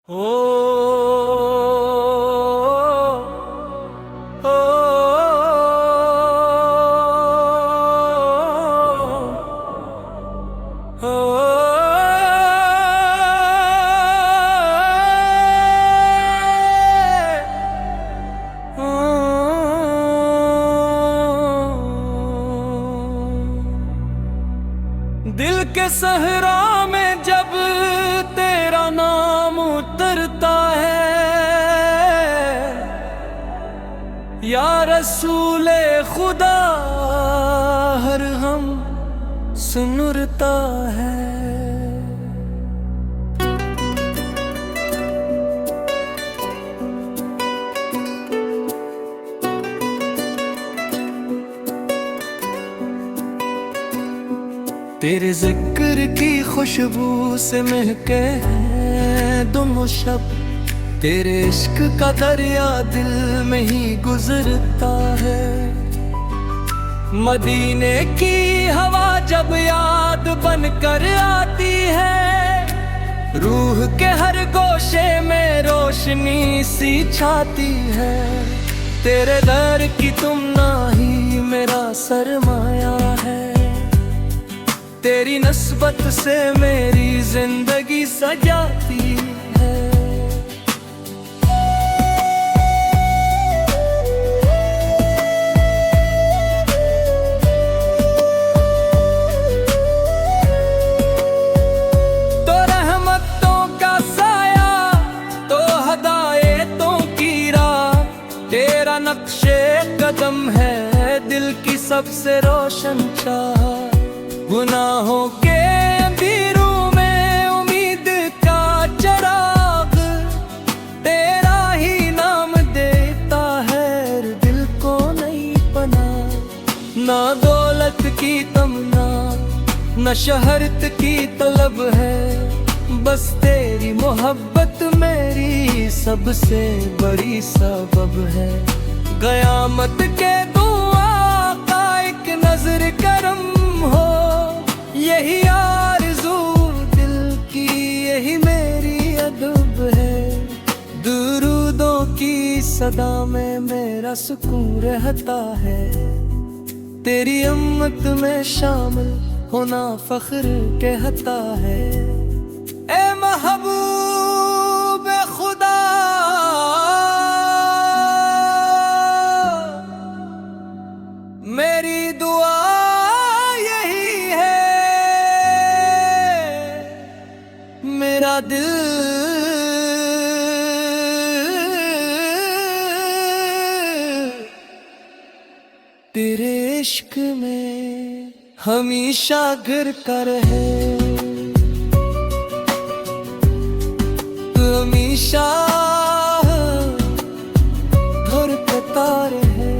ओ, ओ, दिल के सहरा में जब तेरा नाम उतरता है, या रसूले खुदा हर हम सुनुरता है। तेरे जिक्र की खुशबू से महके हैं दोनों शब, तेरे इश्क का दरिया दिल में ही गुजरता है। मदीने की हवा जब याद बनकर आती है, रूह के हर गोशे में रोशनी सी छाती है। तेरे दर की तुमना ही मेरा सरमाया है, तेरी नस्बत से मेरी जिंदगी सजाती है। तो रहमतों का साया, तो हदायतों की राह, तेरा नक्शे कदम है दिल की सबसे रोशन चाह। गुनाहों के अंधेरों में उम्मीद का चिराग, तेरा ही नाम देता है दिल को नई पनाह। ना दौलत की तमन्ना, न शहरत की तलब है, बस तेरी मोहब्बत मेरी सबसे बड़ी सबब है। क़यामत के दुआ का एक नजर करम हो, यही आरज़ू दिल की, यही मेरी अदब है। दुरूदों की सदा में मेरा सुकून रहता है, तेरी उम्मत में शामिल होना फख्र कहता है। ए महबूब खुदा, मेरी दुआ मेरा दिल तेरे इश्क में हमेशा घर का रहे, हमेशा धड़कता रहे।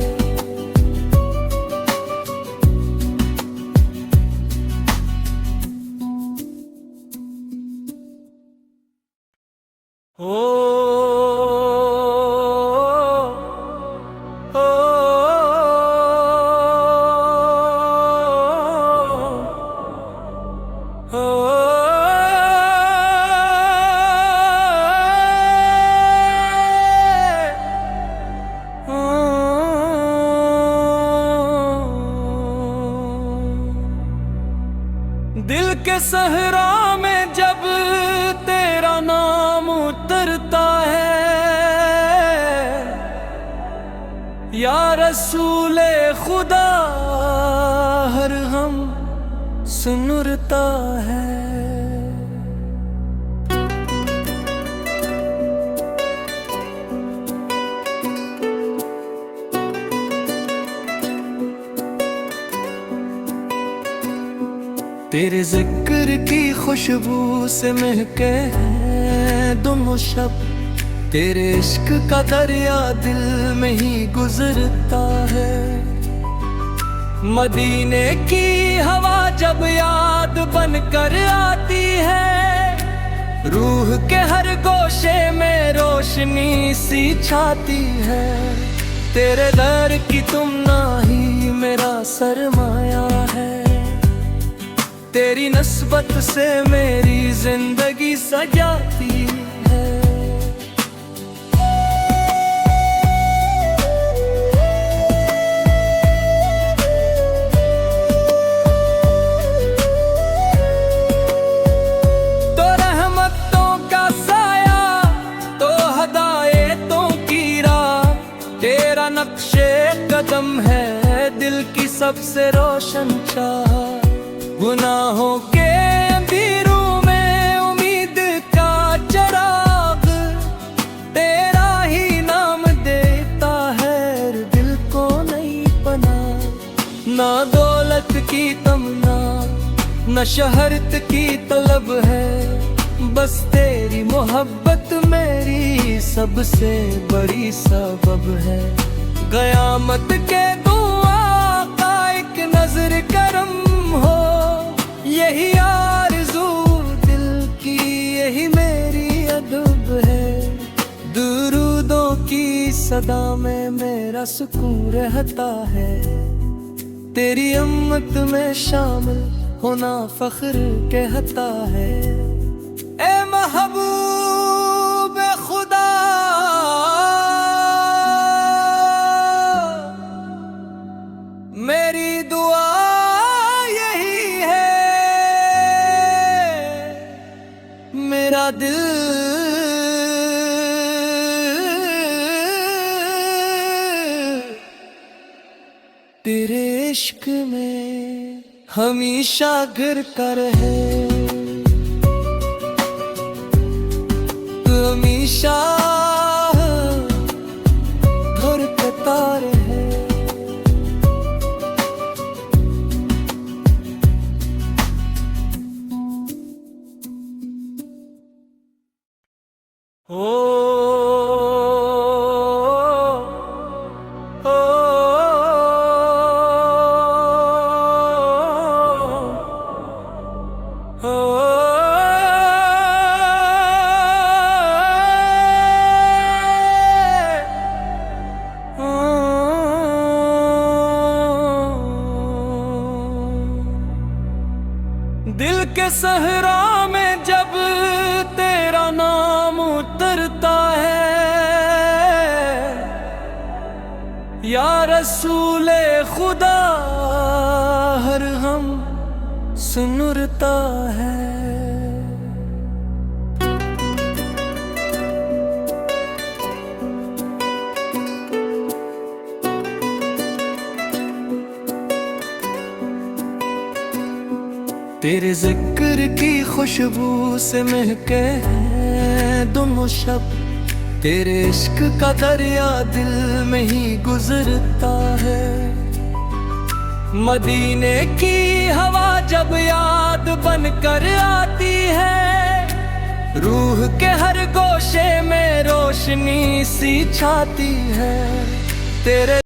ओ, दिल के सहरा में जब तेरा नाम उतरता है, या रसूले खुदा हर हम सुनुरता है। तेरे जिक्र की खुशबू से महके हैं दोनों शब, तेरे इश्क का दरिया दिल में ही गुजरता है। मदीने की हवा जब याद बनकर आती है, रूह के हर गोशे में रोशनी सी छाती है। तेरे दर की तुमना ही मेरा सरमाया है, तेरी नस्बत से मेरी जिंदगी सजाती है। सबसे रोशन चाहा। गुनाहों के अंधेरों में उम्मीद का चिराग तेरा ही नाम देता है दिल को नई पनाह। ना दौलत की तमन्ना न शहरत की तलब है, बस तेरी मोहब्बत मेरी सबसे बड़ी सबब है। क़यामत के दुआ का एक नजर करम हो, यही आरज़ू दिल की यही मेरी अदब है। दुरूदों की सदा में मेरा सुकून रहता है, तेरी उम्मत में शामिल होना फख्र कहता है। ए महबूब खुदा मेरी दुआ यही है, मेरा दिल तेरे इश्क में हमेशा घिरता रहे, हमेशा धड़कता रहे। दिल के सहरा में जब तेरा नाम उतरता है, या रसूले खुदा हर हम सुनता है। तेरे जिक्र की खुशबू से महके हैं दोनों शब, तेरे इश्क का दरिया दिल में ही गुजरता है। मदीने की हवा जब याद बनकर आती है, रूह के हर गोशे में रोशनी सी छाती है। तेरे